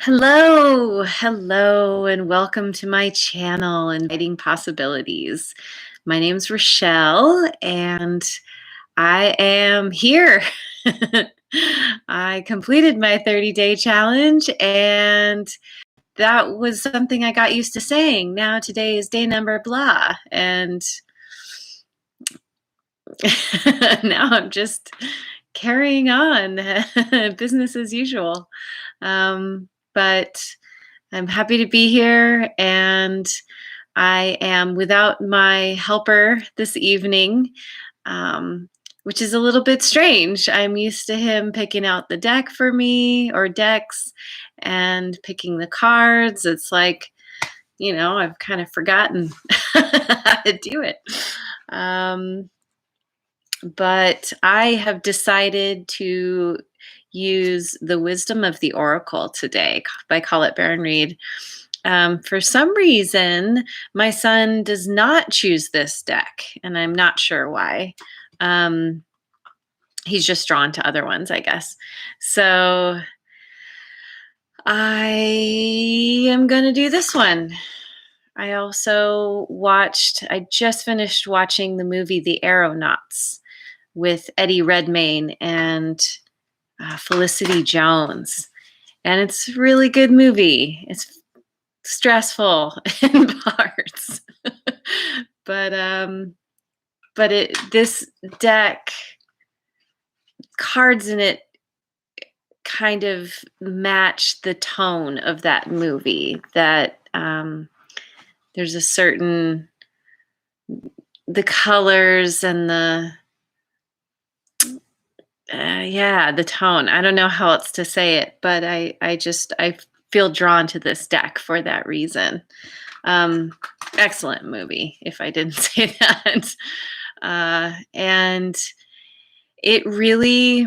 Hello, and welcome to my channel, Inviting Possibilities. My name's Rochelle, and I am here. I completed my 30-day challenge, and that was something I got used to saying. Now today is day number blah, and now I'm just carrying on, business as usual. But I'm happy to be here, and I am without my helper this evening, which is a little bit strange. I'm used to him picking out the deck for me, or decks, and picking the cards. It's like, I've kind of forgotten how to do it. But I have decided to use the wisdom of the Oracle today by Colette Baron Reid. For some reason, my son does not choose this deck, and I'm not sure why. He's just drawn to other ones, I guess. So I am going to do this one. I just finished watching the movie The Aeronauts with Eddie Redmayne and Felicity Jones. And it's a really good movie. It's stressful in parts. but this deck, cards in it kind of match the tone of that movie. That there's a certain, the colors and the tone. I don't know how else to say it, but I feel drawn to this deck for that reason. Excellent movie, if I didn't say that. And it really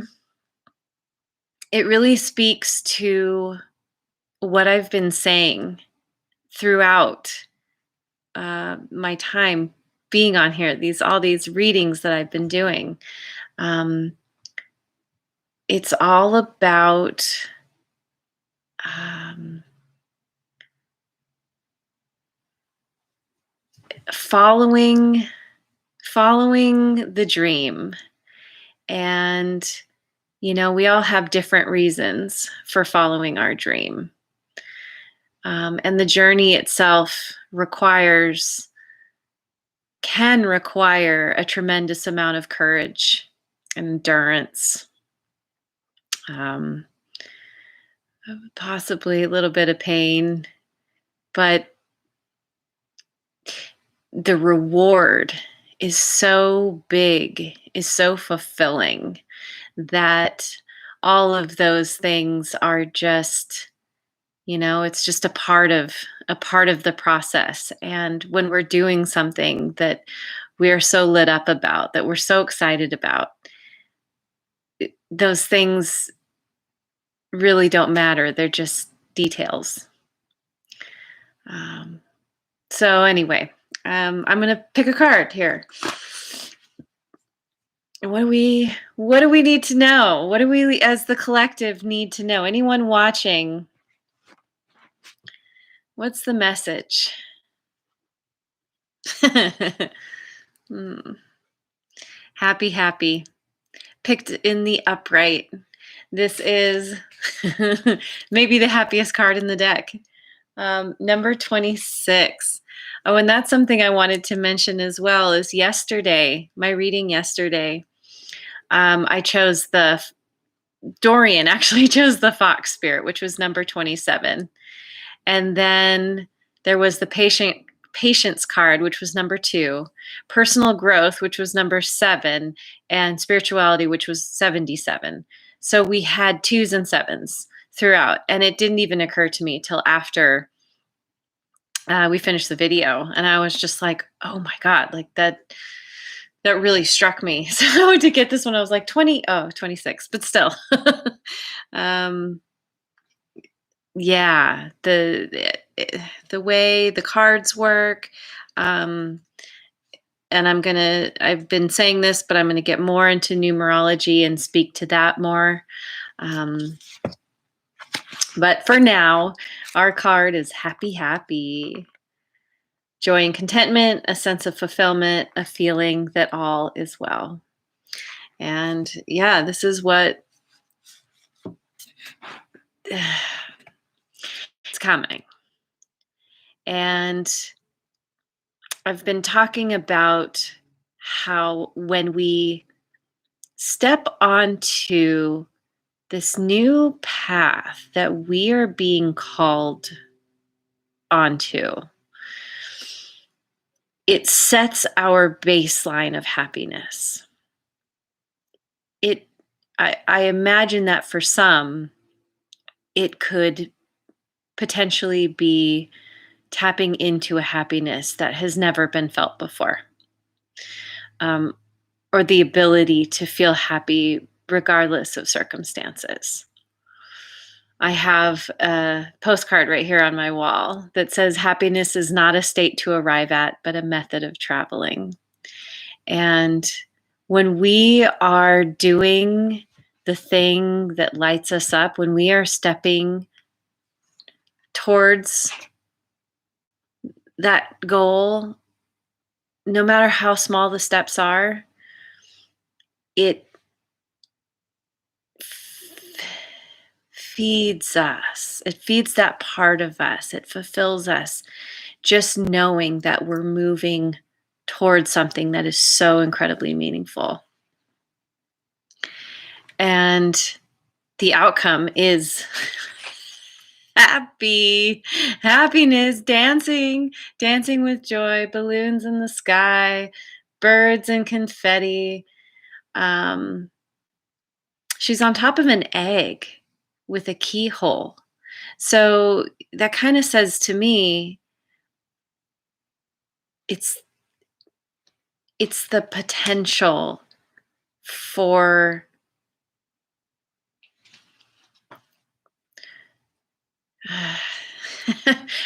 speaks to what I've been saying throughout my time being on here, all these readings that I've been doing. It's all about following the dream. And, we all have different reasons for following our dream. And the journey itself can require a tremendous amount of courage and endurance. Possibly a little bit of pain, but the reward is so big, is so fulfilling, that all of those things are just, it's just a part of the process. And when we're doing something that we are so lit up about, that we're so excited about, those things really don't matter. They're just details. So anyway, I'm going to pick a card here. What do we need to know? What do we, as the collective, need to know? Anyone watching? What's the message? Happy. Picked in the upright. This is maybe the happiest card in the deck. Number 26. Oh, and that's something I wanted to mention as well, is my reading yesterday. I chose Dorian actually chose the Fox Spirit, which was number 27. And then there was the Patience card, which was number 2, Personal Growth, which was number 7, and Spirituality, which was 77. So we had 2s and 7s throughout, and it didn't even occur to me till after we finished the video, and I was just like, oh my God, like that really struck me. So to get this one, I was like 26, but still. Yeah, the way the cards work, and I've been saying this, but I'm going to get more into numerology and speak to that more. But for now, our card is happy, happy. Joy and contentment, a sense of fulfillment, a feeling that all is well. And yeah, this is what it's coming. And I've been talking about how when we step onto this new path that we are being called onto, it sets our baseline of happiness. I imagine that for some, it could potentially be tapping into a happiness that has never been felt before, or the ability to feel happy regardless of circumstances. I have a postcard right here on my wall that says, happiness is not a state to arrive at, but a method of traveling. And when we are doing the thing that lights us up, when we are stepping towards that goal, no matter how small the steps are, it feeds us. It feeds that part of us. It fulfills us, just knowing that we're moving towards something that is so incredibly meaningful. And the outcome is happiness, dancing with joy, balloons in the sky, birds and confetti. She's on top of an egg with a keyhole. So that kind of says to me, it's the potential for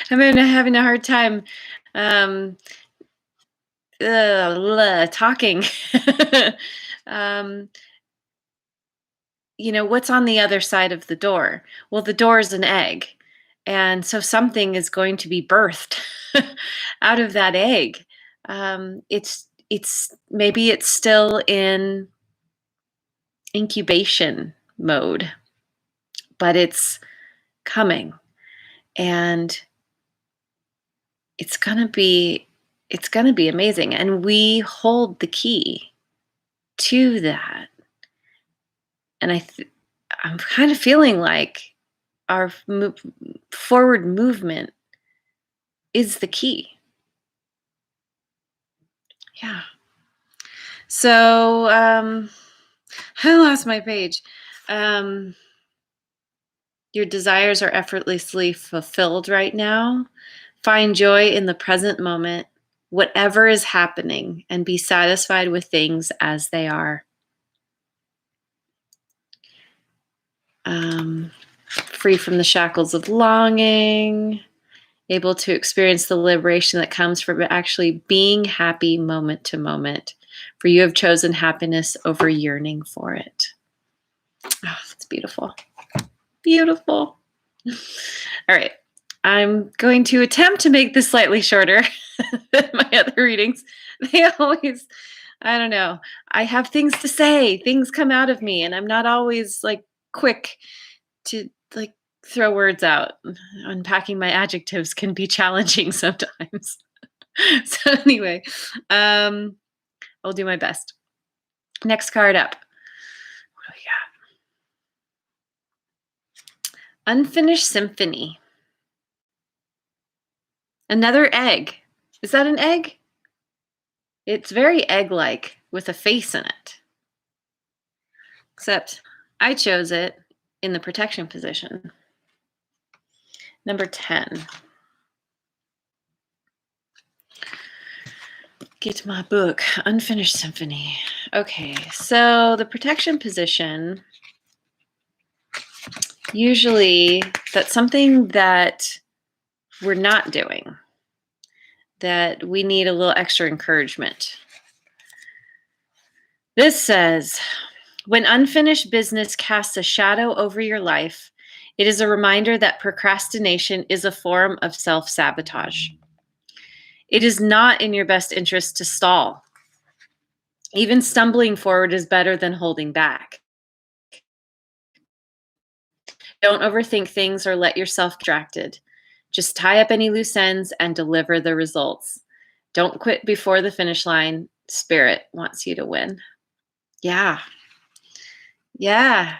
I'm having a hard time talking. What's on the other side of the door? Well, the door is an egg. And so something is going to be birthed out of that egg. Maybe it's still in incubation mode, but it's coming, and it's gonna be amazing. And we hold the key to that. And I'm kind of feeling like our forward movement is the key. Yeah. So I lost my page. Your desires are effortlessly fulfilled right now. Find joy in the present moment, whatever is happening, and be satisfied with things as they are. Free from the shackles of longing, able to experience the liberation that comes from actually being happy moment to moment, for you have chosen happiness over yearning for it. Oh, that's beautiful. Beautiful. All right. I'm going to attempt to make this slightly shorter than my other readings. They always, I don't know. I have things to say. Things come out of me, and I'm not always quick to throw words out. Unpacking my adjectives can be challenging sometimes. So anyway, I'll do my best. Next card up. What do we got? Unfinished symphony. Another egg. Is that an egg? It's very egg-like with a face in it. Except I chose it in the protection position. Number 10. Get my book, Unfinished Symphony. Okay, so the protection position, usually that's something that we're not doing, that we need a little extra encouragement. This says, when unfinished business casts a shadow over your life, It is a reminder that procrastination is a form of self-sabotage. It is not in your best interest to stall. Even stumbling forward is better than holding back. Don't overthink things or let yourself get distracted. Just tie up any loose ends and deliver the results. Don't quit before the finish line. Spirit wants you to win. Yeah. Yeah.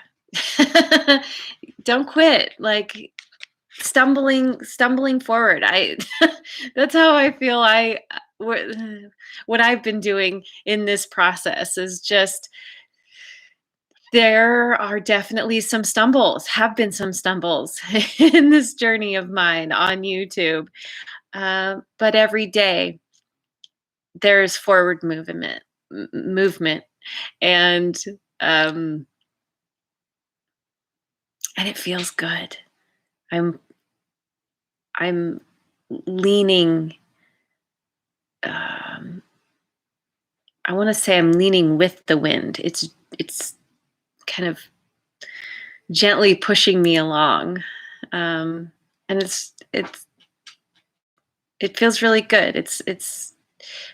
Don't quit. Like stumbling forward. I that's how I feel what I've been doing in this process is just there are definitely some stumbles, have been some stumbles in this journey of mine on YouTube. But every day there's forward movement, and um, and it feels good. I'm I'm leaning. Um, I want to say I'm leaning with the wind. It's kind of gently pushing me along, and it feels really good. It's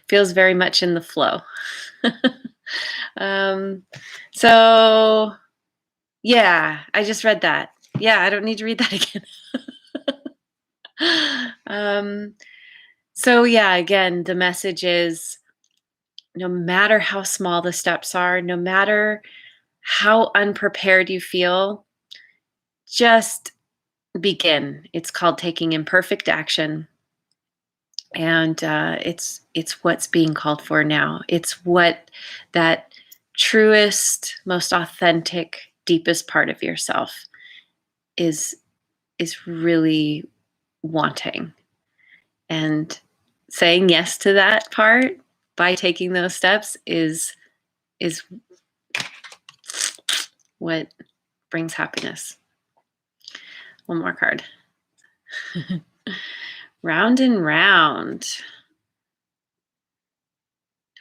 feels very much in the flow. um, so yeah, I just read that. Yeah, I don't need to read that again. um, so yeah, again, the message is no matter how small the steps are, no matter how unprepared you feel, just begin. It's called taking imperfect action, and it's what's being called for now. It's what that truest, most authentic, deepest part of yourself is really wanting, and saying yes to that part by taking those steps is what brings happiness. One more card. Round and round.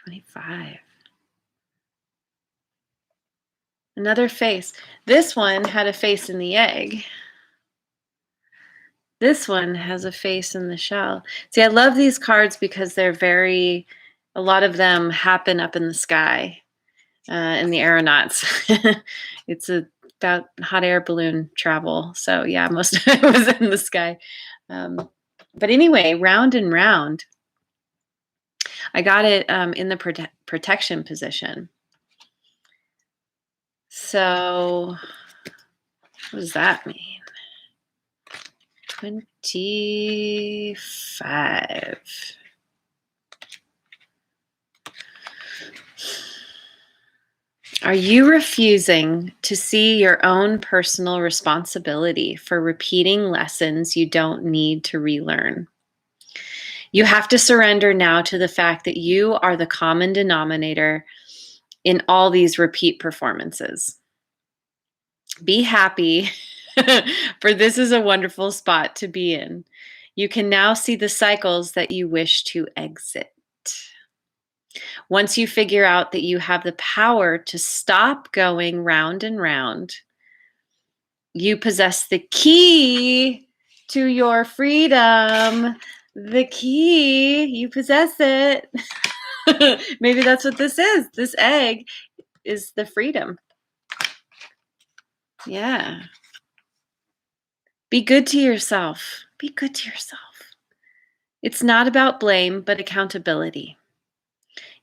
25. Another face. This one had a face in the egg. This one has a face in the shell. See, I love these cards because a lot of them happen up in the sky, in the aeronauts. It's about hot air balloon travel. So yeah, most of it was in the sky. But anyway, round and round. I got it in the protection position. So what does that mean? 25. Are you refusing to see your own personal responsibility for repeating lessons you don't need to relearn? You have to surrender now to the fact that you are the common denominator in all these repeat performances. Be happy, for this is a wonderful spot to be in. You can now see the cycles that you wish to exit. Once you figure out that you have the power to stop going round and round, you possess the key to your freedom. The key, you possess it. Maybe that's what this is. This egg is the freedom. Yeah. Be good to yourself. Be good to yourself. It's not about blame, but accountability.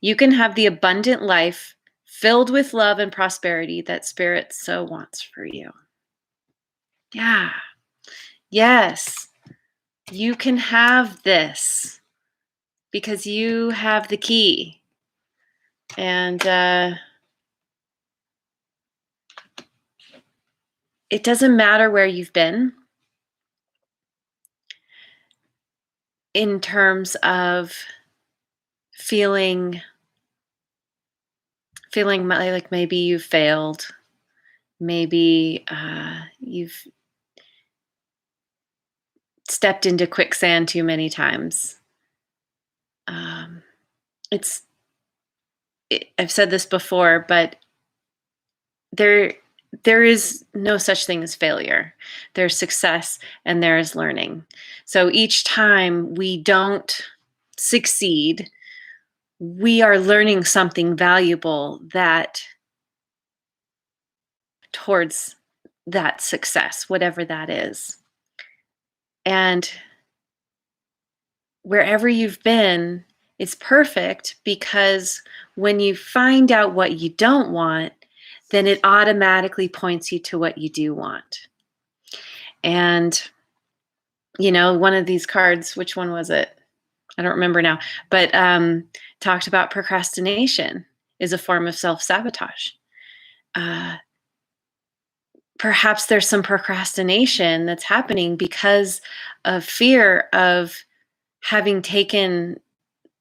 You can have the abundant life filled with love and prosperity that Spirit so wants for you. Yeah. Yes. You can have this because you have the key. And it doesn't matter where you've been in terms of feeling like maybe you've failed. Maybe you've stepped into quicksand too many times. I've said this before, but there is no such thing as failure. There's success and there is learning. So each time we don't succeed, we are learning something valuable that towards that success, whatever that is. And wherever you've been, it's perfect because when you find out what you don't want, then it automatically points you to what you do want. And, one of these cards, which one was it? I don't remember now, but talked about procrastination is a form of self sabotage. Uh, Perhaps there's some procrastination that's happening because of fear of having taken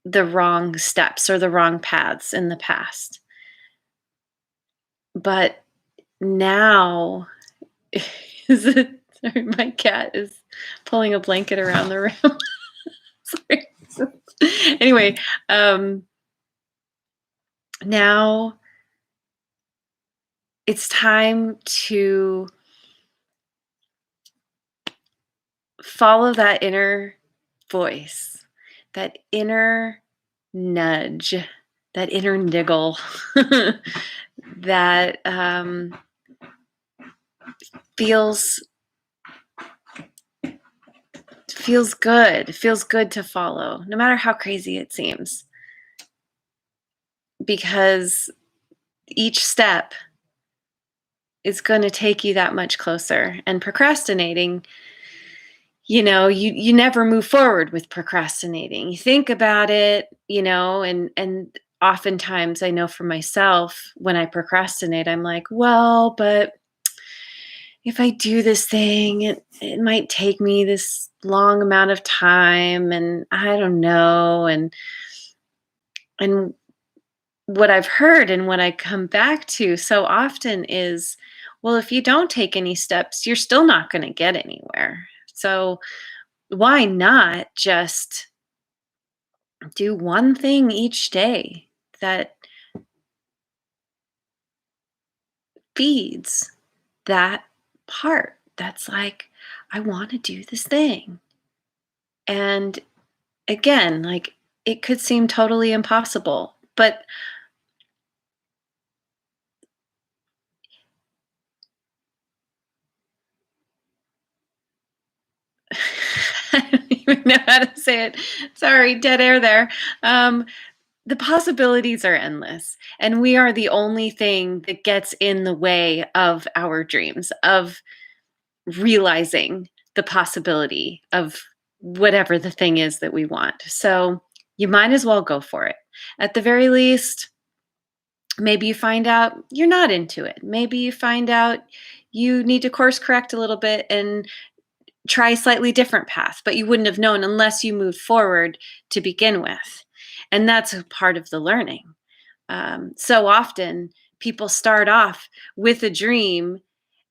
the wrong steps or the wrong paths in the past. But now, is it? Sorry, my cat is pulling a blanket around the room. Sorry. Anyway, now it's time to follow that inner voice, that inner nudge, that inner niggle that feels good. It feels good to follow, no matter how crazy it seems, because each step is going to take you that much closer. And procrastinating, you never move forward with procrastinating. You think about it, and oftentimes I know for myself when I procrastinate, I'm like, well, but if I do this thing, it might take me this long amount of time, and I don't know. And what I've heard and what I come back to so often is, well, if you don't take any steps, you're still not going to get anywhere. So why not just do one thing each day that feeds that part that's like, I want to do this thing. And again, like, it could seem totally impossible, but I don't even know how to say it. Sorry, dead air there. Um, the possibilities are endless, and we are the only thing that gets in the way of our dreams, of realizing the possibility of whatever the thing is that we want. So you might as well go for it. At the very least, maybe you find out you're not into it. Maybe you find out you need to course correct a little bit and try a slightly different path, but you wouldn't have known unless you moved forward to begin with. And that's a part of the learning. So often people start off with a dream,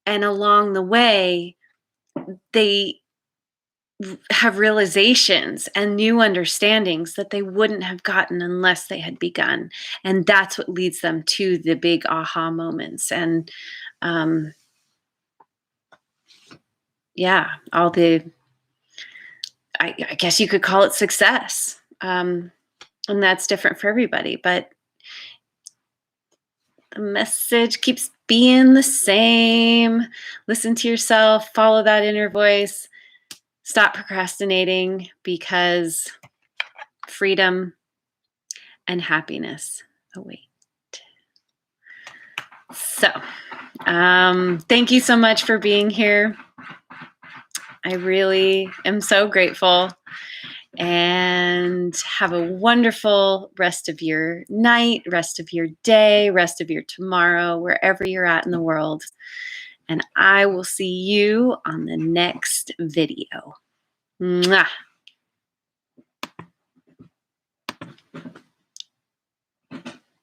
and along the way, they have realizations and new understandings that they wouldn't have gotten unless they had begun. And that's what leads them to the big aha moments. And um, yeah, I guess you could call it success. And that's different for everybody. But the message keeps being the same. Listen to yourself, follow that inner voice, stop procrastinating, because freedom and happiness await. So, thank you so much for being here. I really am so grateful. And have a wonderful rest of your night, rest of your day, rest of your tomorrow, wherever you're at in the world. And I will see you on the next video. Mwah.